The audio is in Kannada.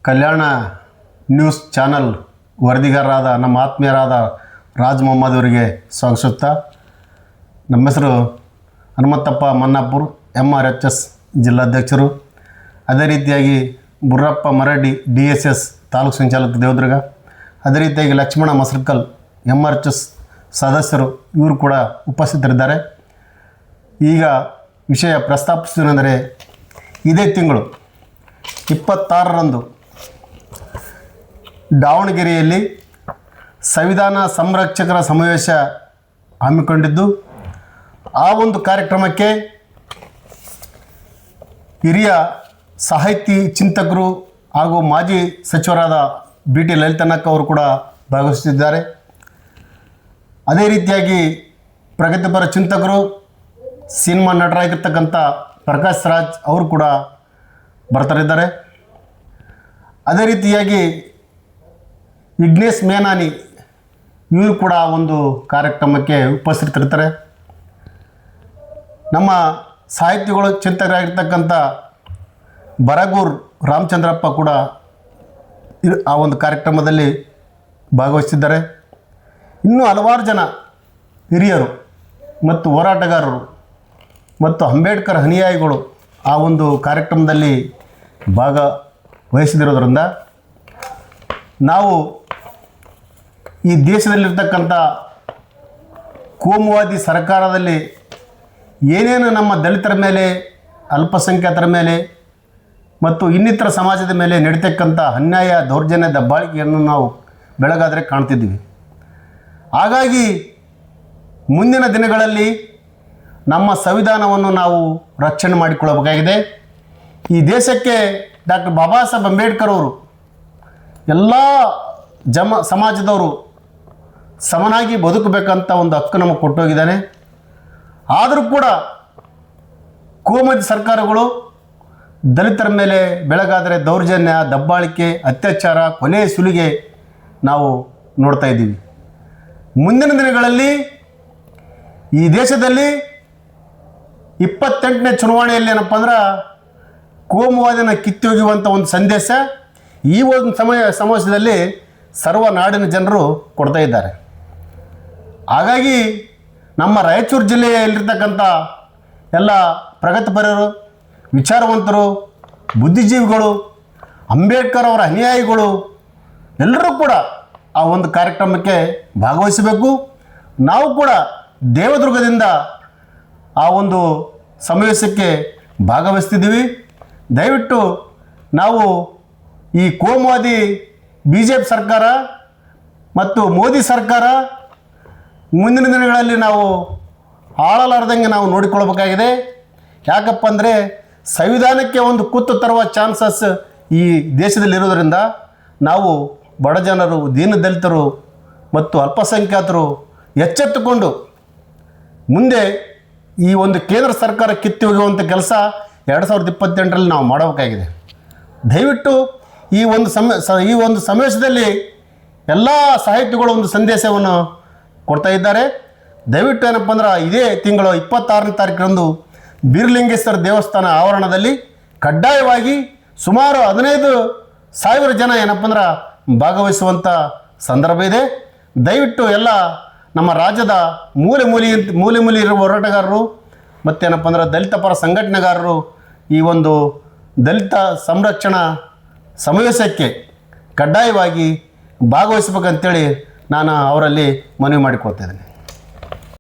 ಕಲ್ಯಾಣ ನ್ಯೂಸ್ ಚಾನಲ್ ವರದಿಗಾರರಾದ ನಮ್ಮ ಆತ್ಮೀಯರಾದ ರಾಜ್ ಮೊಹಮ್ಮದ್ ಅವರಿಗೆ ಸ್ವಾಗತಿಸುತ್ತಾ, ನಮ್ಮ ಹೆಸರು ಹನುಮಂತಪ್ಪ ಮನ್ನಾಪುರ್, MRHS ಜಿಲ್ಲಾಧ್ಯಕ್ಷರು. ಅದೇ ರೀತಿಯಾಗಿ ಬುರ್ರಪ್ಪ ಮರಡಿ DSS ತಾಲೂಕು ಸಂಚಾಲಕ ದೇವದುರ್ಗ, ಅದೇ ರೀತಿಯಾಗಿ ಲಕ್ಷ್ಮಣ ಮಸರ್ಕಲ್ MRHS ಸದಸ್ಯರು, ಇವರು ಕೂಡ ಉಪಸ್ಥಿತರಿದ್ದಾರೆ. ಈಗ ವಿಷಯ ಪ್ರಸ್ತಾಪಿಸುವುದೆಂದರೆ, ಇದೇ ತಿಂಗಳು 26ರಂದು ದಾವಣಗೆರೆಯಲ್ಲಿ ಸಂವಿಧಾನ ಸಂರಕ್ಷಕರ ಸಮಾವೇಶ ಹಮ್ಮಿಕೊಂಡಿದ್ದು, ಆ ಒಂದು ಕಾರ್ಯಕ್ರಮಕ್ಕೆ ಹಿರಿಯ ಸಾಹಿತಿ ಚಿಂತಕರು ಹಾಗೂ ಮಾಜಿ ಸಚಿವರಾದ BT ಲಲಿತನಕ್ಕ ಅವರು ಕೂಡ ಭಾಗವಹಿಸುತ್ತಿದ್ದಾರೆ. ಅದೇ ರೀತಿಯಾಗಿ ಪ್ರಗತಿಪರ ಚಿಂತಕರು, ಸಿನಿಮಾ ನಟರಾಗಿರ್ತಕ್ಕಂಥ ಪ್ರಕಾಶ್ ರಾಜ್ ಅವರು ಕೂಡ ಬರ್ತಾರಿದ್ದಾರೆ. ಅದೇ ರೀತಿಯಾಗಿ ವಿಘ್ನೇಶ್ ಮೇನಾನಿ ಇವರು ಕೂಡ ಒಂದು ಕಾರ್ಯಕ್ರಮಕ್ಕೆ ಉಪಸ್ಥಿತರಿರ್ತಾರೆ. ನಮ್ಮ ಸಾಹಿತಿಗಳು ಚಿಂತಕರಾಗಿರ್ತಕ್ಕಂಥ ಬರಗೂರು ರಾಮಚಂದ್ರಪ್ಪ ಕೂಡ ಆ ಒಂದು ಕಾರ್ಯಕ್ರಮದಲ್ಲಿ ಭಾಗವಹಿಸಿದ್ದಾರೆ. ಇನ್ನೂ ಹಲವಾರು ಜನ ಹಿರಿಯರು ಮತ್ತು ಹೋರಾಟಗಾರರು ಮತ್ತು ಅಂಬೇಡ್ಕರ್ ಅನುಯಾಯಿಗಳು ಆ ಒಂದು ಕಾರ್ಯಕ್ರಮದಲ್ಲಿ ಭಾಗವಹಿಸಿದಿರೋದ್ರಿಂದ ನಾವು ಈ ದೇಶದಲ್ಲಿರ್ತಕ್ಕಂಥ ಕೋಮುವಾದಿ ಸರ್ಕಾರದಲ್ಲಿ ಏನೇನು ನಮ್ಮ ದಲಿತರ ಮೇಲೆ, ಅಲ್ಪಸಂಖ್ಯಾತರ ಮೇಲೆ ಮತ್ತು ಇನ್ನಿತರ ಸಮಾಜದ ಮೇಲೆ ನಡೀತಕ್ಕಂಥ ಅನ್ಯಾಯ, ದೌರ್ಜನ್ಯ, ದಬ್ಬಾಳಿಕೆಯನ್ನು ನಾವು ಬೆಳಗಾದರೆ ಕಾಣ್ತಿದ್ದೀವಿ. ಹಾಗಾಗಿ ಮುಂದಿನ ದಿನಗಳಲ್ಲಿ ನಮ್ಮ ಸಂವಿಧಾನವನ್ನು ನಾವು ರಕ್ಷಣೆ ಮಾಡಿಕೊಳ್ಳಬೇಕಾಗಿದೆ. ಈ ದೇಶಕ್ಕೆ ಡಾಕ್ಟರ್ ಬಾಬಾ ಸಾಹೇಬ್ ಅಂಬೇಡ್ಕರ್ ಅವರು ಎಲ್ಲ ಸಮಾಜದವರು ಸಮನಾಗಿ ಬದುಕಬೇಕಂತ ಒಂದು ಹಕ್ಕು ನಮಗೆ ಕೊಟ್ಟೋಗಿದ್ದಾನೆ. ಆದರೂ ಕೂಡ ಕೋಮುವಾದಿ ಸರ್ಕಾರಗಳು ದಲಿತರ ಮೇಲೆ ಬೆಳಗಾದರೆ ದೌರ್ಜನ್ಯ, ದಬ್ಬಾಳಿಕೆ, ಅತ್ಯಾಚಾರ, ಕೊಲೆ, ಸುಲಿಗೆ ನಾವು ನೋಡ್ತಾ ಇದ್ದೀವಿ. ಮುಂದಿನ ದಿನಗಳಲ್ಲಿ ಈ ದೇಶದಲ್ಲಿ 28ನೇ ಚುನಾವಣೆಯಲ್ಲಿ ಏನಪ್ಪ ಅಂದ್ರೆ ಕೋಮುವಾದಿನ ಕಿತ್ತೊಗೆಯುವಂಥ ಒಂದು ಸಂದೇಶ ಈ ಒಂದು ಸಮಾವೇಶದಲ್ಲಿ ಸರ್ವ ನಾಡಿನ ಜನರು ಕೊಡ್ತಾ ಇದ್ದಾರೆ. ಹಾಗಾಗಿ ನಮ್ಮ ರಾಯಚೂರು ಜಿಲ್ಲೆಯಲ್ಲಿರ್ತಕ್ಕಂಥ ಎಲ್ಲ ಪ್ರಗತಿಪರರು, ವಿಚಾರವಂತರು, ಬುದ್ಧಿಜೀವಿಗಳು, ಅಂಬೇಡ್ಕರ್ ಅವರ ಅನುಯಾಯಿಗಳು ಎಲ್ಲರೂ ಕೂಡ ಆ ಒಂದು ಕಾರ್ಯಕ್ರಮಕ್ಕೆ ಭಾಗವಹಿಸಬೇಕು. ನಾವು ಕೂಡ ದೇವದುರ್ಗದಿಂದ ಆ ಒಂದು ಸಮಾವೇಶಕ್ಕೆ ಭಾಗವಹಿಸ್ತಿದ್ದೀವಿ. ದಯವಿಟ್ಟು ನಾವು ಈ ಕೋಮುವಾದಿ BJP ಸರ್ಕಾರ ಮತ್ತು ಮೋದಿ ಸರ್ಕಾರ ಮುಂದಿನ ದಿನಗಳಲ್ಲಿ ನಾವು ಆಳಲಾರ್ದಂಗೆ ನಾವು ನೋಡಿಕೊಳ್ಬೇಕಾಗಿದೆ. ಯಾಕಪ್ಪ ಅಂದರೆ ಸಂವಿಧಾನಕ್ಕೆ ಒಂದು ಕುತ್ತು ತರುವ ಚಾನ್ಸಸ್ ಈ ದೇಶದಲ್ಲಿರೋದರಿಂದ ನಾವು ಬಡ ಜನರು, ದೀನದಲಿತರು ಮತ್ತು ಅಲ್ಪಸಂಖ್ಯಾತರು ಎಚ್ಚೆತ್ತುಕೊಂಡು ಮುಂದೆ ಈ ಒಂದು ಕೇಂದ್ರ ಸರ್ಕಾರ ಕಿತ್ತು ಹೋಗುವಂಥ ಕೆಲಸ 2028ರಲ್ಲಿ ನಾವು ಮಾಡಬೇಕಾಗಿದೆ. ದಯವಿಟ್ಟು ಈ ಒಂದು ಸಮಾವೇಶದಲ್ಲಿ ಎಲ್ಲ ಸಾಹಿತಿಗಳು ಒಂದು ಸಂದೇಶವನ್ನು ಕೊಡ್ತಾ ಇದ್ದಾರೆ. ದಯವಿಟ್ಟು ಏನಪ್ಪ ಅಂದ್ರೆ ಇದೇ ತಿಂಗಳು 26ನೇ ತಾರೀಕರಂದು ಬೀರಲಿಂಗೇಶ್ವರ ದೇವಸ್ಥಾನ ಆವರಣದಲ್ಲಿ ಕಡ್ಡಾಯವಾಗಿ ಸುಮಾರು 15,000 ಜನ ಏನಪ್ಪ ಅಂದ್ರೆ ಭಾಗವಹಿಸುವಂಥ ಸಂದರ್ಭ ಇದೆ. ದಯವಿಟ್ಟು ಎಲ್ಲ ನಮ್ಮ ರಾಜ್ಯದ ಮೂಲೆ ಇರುವ ಹೋರಾಟಗಾರರು ಮತ್ತೇನಪ್ಪ ಅಂದ್ರೆ ದಲಿತ ಪರ ಸಂಘಟನೆಗಾರರು ಈ ಒಂದು ದಲಿತ ಸಂರಕ್ಷಣಾ ಸಮಾವೇಶಕ್ಕೆ ಕಡ್ಡಾಯವಾಗಿ ಭಾಗವಹಿಸಬೇಕಂತೇಳಿ ನಾನು ಅವರಲ್ಲಿ ಮನವಿ ಮಾಡಿಕೊಳ್ತಾ ಇದ್ದೇನೆ.